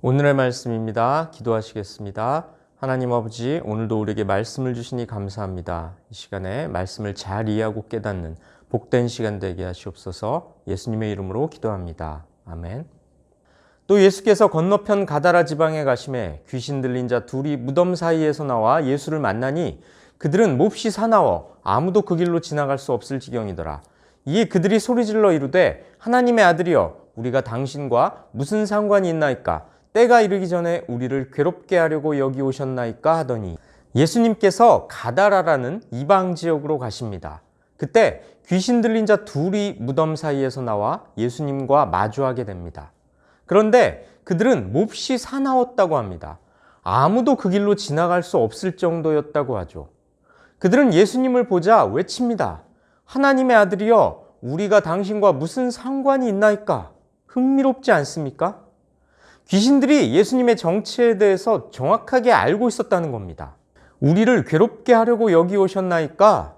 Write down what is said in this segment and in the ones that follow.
오늘의 말씀입니다. 기도하시겠습니다. 하나님 아버지, 오늘도 우리에게 말씀을 주시니 감사합니다. 이 시간에 말씀을 잘 이해하고 깨닫는 복된 시간 되게 하시옵소서. 예수님의 이름으로 기도합니다. 아멘. 또 예수께서 건너편 가다라 지방에 가심에 귀신 들린 자 둘이 무덤 사이에서 나와 예수를 만나니 그들은 몹시 사나워 아무도 그 길로 지나갈 수 없을 지경이더라. 이에 그들이 소리질러 이르되 하나님의 아들이여 우리가 당신과 무슨 상관이 있나이까? 때가 이르기 전에 우리를 괴롭게 하려고 여기 오셨나이까 하더니 예수님께서 가다라라는 이방 지역으로 가십니다. 그때 귀신 들린 자 둘이 무덤 사이에서 나와 예수님과 마주하게 됩니다. 그런데 그들은 몹시 사나웠다고 합니다. 아무도 그 길로 지나갈 수 없을 정도였다고 하죠. 그들은 예수님을 보자 외칩니다. 하나님의 아들이여 우리가 당신과 무슨 상관이 있나이까? 흥미롭지 않습니까? 귀신들이 예수님의 정체에 대해서 정확하게 알고 있었다는 겁니다. 우리를 괴롭게 하려고 여기 오셨나이까?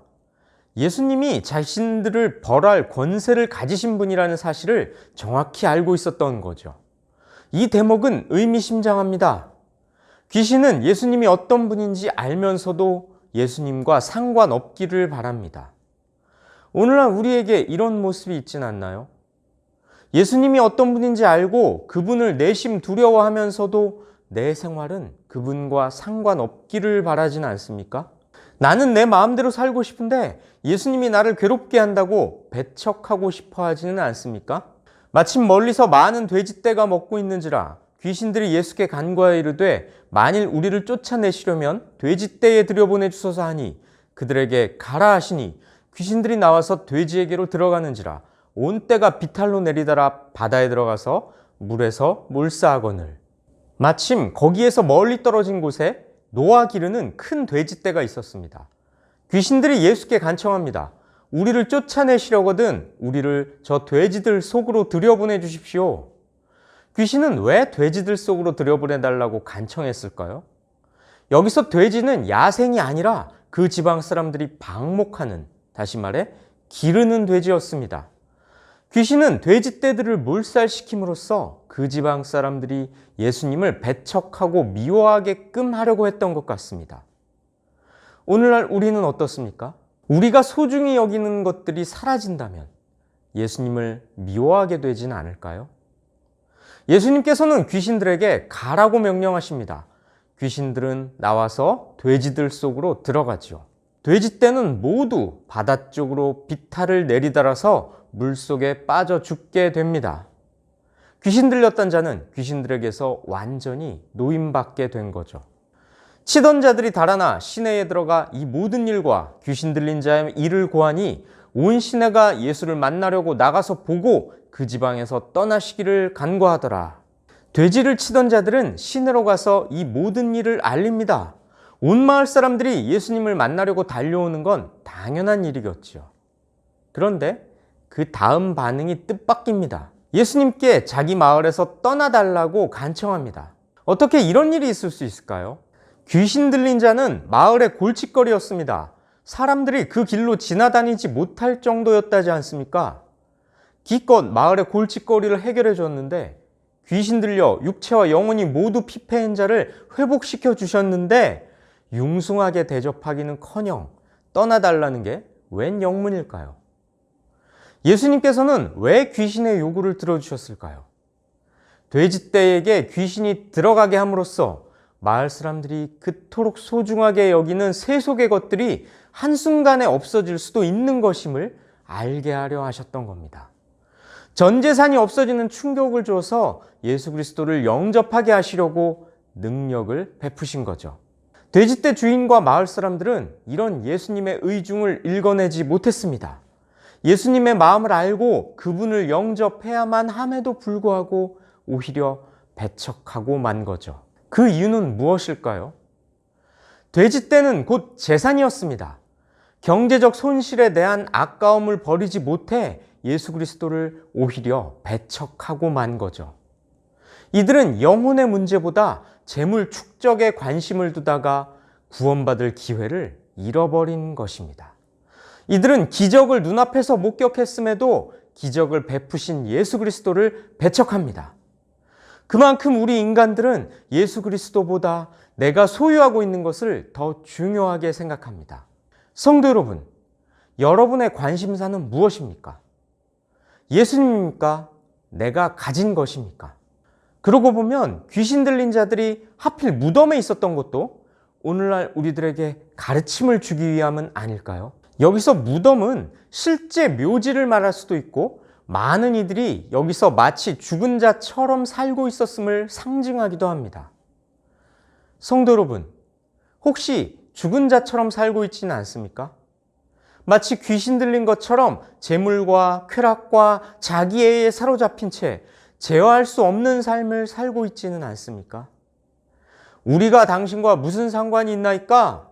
예수님이 자신들을 벌할 권세를 가지신 분이라는 사실을 정확히 알고 있었던 거죠. 이 대목은 의미심장합니다. 귀신은 예수님이 어떤 분인지 알면서도 예수님과 상관없기를 바랍니다. 오늘날 우리에게 이런 모습이 있진 않나요? 예수님이 어떤 분인지 알고 그분을 내심 두려워하면서도 내 생활은 그분과 상관없기를 바라지는 않습니까? 나는 내 마음대로 살고 싶은데 예수님이 나를 괴롭게 한다고 배척하고 싶어 하지는 않습니까? 마침 멀리서 많은 돼지떼가 먹고 있는지라 귀신들이 예수께 간구하여 이르되 만일 우리를 쫓아내시려면 돼지떼에 들여보내 주소서 하니 그들에게 가라 하시니 귀신들이 나와서 돼지에게로 들어가는지라 온 떼가 비탈로 내리다라 바다에 들어가서 물에서 몰사하거늘. 마침 거기에서 멀리 떨어진 곳에 노아 기르는 큰 돼지떼가 있었습니다. 귀신들이 예수께 간청합니다. 우리를 쫓아내시려거든 우리를 저 돼지들 속으로 들여보내 주십시오. 귀신은 왜 돼지들 속으로 들여보내달라고 간청했을까요? 여기서 돼지는 야생이 아니라 그 지방 사람들이 방목하는, 다시 말해 기르는 돼지였습니다. 귀신은 돼지떼들을 몰살시킴으로써 그 지방 사람들이 예수님을 배척하고 미워하게끔 하려고 했던 것 같습니다. 오늘날 우리는 어떻습니까? 우리가 소중히 여기는 것들이 사라진다면 예수님을 미워하게 되지는 않을까요? 예수님께서는 귀신들에게 가라고 명령하십니다. 귀신들은 나와서 돼지들 속으로 들어가죠. 돼지떼는 모두 바다 쪽으로 비탈을 내리달아서 물속에 빠져 죽게 됩니다. 귀신 들렸던 자는 귀신들에게서 완전히 노임받게 된 거죠. 치던 자들이 달아나 시내에 들어가 이 모든 일과 귀신 들린 자의 일을 고하니 온 시내가 예수를 만나려고 나가서 보고 그 지방에서 떠나시기를 간구하더라. 돼지를 치던 자들은 시내로 가서 이 모든 일을 알립니다. 온 마을 사람들이 예수님을 만나려고 달려오는 건 당연한 일이겠죠. 그런데 그 다음 반응이 뜻밖입니다. 예수님께 자기 마을에서 떠나달라고 간청합니다. 어떻게 이런 일이 있을 수 있을까요? 귀신 들린 자는 마을의 골칫거리였습니다. 사람들이 그 길로 지나다니지 못할 정도였다지 않습니까? 기껏 마을의 골칫거리를 해결해 줬는데 귀신 들려 육체와 영혼이 모두 피폐한 자를 회복시켜 주셨는데 융숭하게 대접하기는커녕 떠나달라는 게 웬 영문일까요? 예수님께서는 왜 귀신의 요구를 들어주셨을까요? 돼지떼에게 귀신이 들어가게 함으로써 마을 사람들이 그토록 소중하게 여기는 세속의 것들이 한순간에 없어질 수도 있는 것임을 알게 하려 하셨던 겁니다. 전 재산이 없어지는 충격을 줘서 예수 그리스도를 영접하게 하시려고 능력을 베푸신 거죠. 돼지떼 주인과 마을 사람들은 이런 예수님의 의중을 읽어내지 못했습니다. 예수님의 마음을 알고 그분을 영접해야만 함에도 불구하고 오히려 배척하고 만 거죠. 그 이유는 무엇일까요? 돼지떼는 곧 재산이었습니다. 경제적 손실에 대한 아까움을 버리지 못해 예수 그리스도를 오히려 배척하고 만 거죠. 이들은 영혼의 문제보다 재물 축적에 관심을 두다가 구원받을 기회를 잃어버린 것입니다. 이들은 기적을 눈앞에서 목격했음에도 기적을 베푸신 예수 그리스도를 배척합니다. 그만큼 우리 인간들은 예수 그리스도보다 내가 소유하고 있는 것을 더 중요하게 생각합니다. 성도 여러분, 여러분의 관심사는 무엇입니까? 예수님입니까? 내가 가진 것입니까? 그러고 보면 귀신 들린 자들이 하필 무덤에 있었던 것도 오늘날 우리들에게 가르침을 주기 위함은 아닐까요? 여기서 무덤은 실제 묘지를 말할 수도 있고 많은 이들이 여기서 마치 죽은 자처럼 살고 있었음을 상징하기도 합니다. 성도 여러분, 혹시 죽은 자처럼 살고 있지는 않습니까? 마치 귀신 들린 것처럼 재물과 쾌락과 자기애에 사로잡힌 채 제어할 수 없는 삶을 살고 있지는 않습니까? 우리가 당신과 무슨 상관이 있나이까?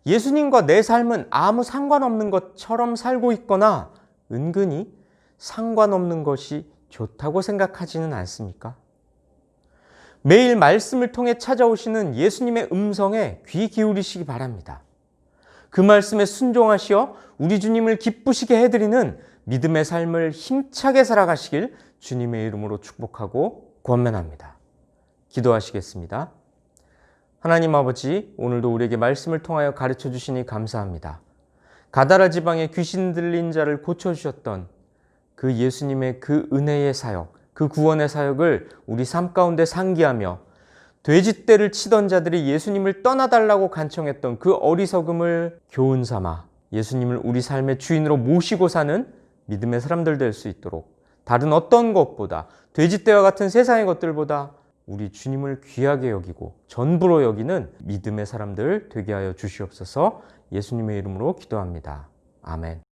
예수님과 내 삶은 아무 상관없는 것처럼 살고 있거나 은근히 상관없는 것이 좋다고 생각하지는 않습니까? 매일 말씀을 통해 찾아오시는 예수님의 음성에 귀 기울이시기 바랍니다. 그 말씀에 순종하시어 우리 주님을 기쁘시게 해드리는 믿음의 삶을 힘차게 살아가시길 주님의 이름으로 축복하고 권면합니다. 기도하시겠습니다. 하나님 아버지, 오늘도 우리에게 말씀을 통하여 가르쳐 주시니 감사합니다. 가다라 지방에 귀신 들린 자를 고쳐주셨던 그 예수님의 그 은혜의 사역, 그 구원의 사역을 우리 삶 가운데 상기하며 돼지떼를 치던 자들이 예수님을 떠나달라고 간청했던 그 어리석음을 교훈 삼아 예수님을 우리 삶의 주인으로 모시고 사는 믿음의 사람들 될 수 있도록 다른 어떤 것보다 돼지떼와 같은 세상의 것들보다 우리 주님을 귀하게 여기고 전부로 여기는 믿음의 사람들 되게 하여 주시옵소서. 예수님의 이름으로 기도합니다. 아멘.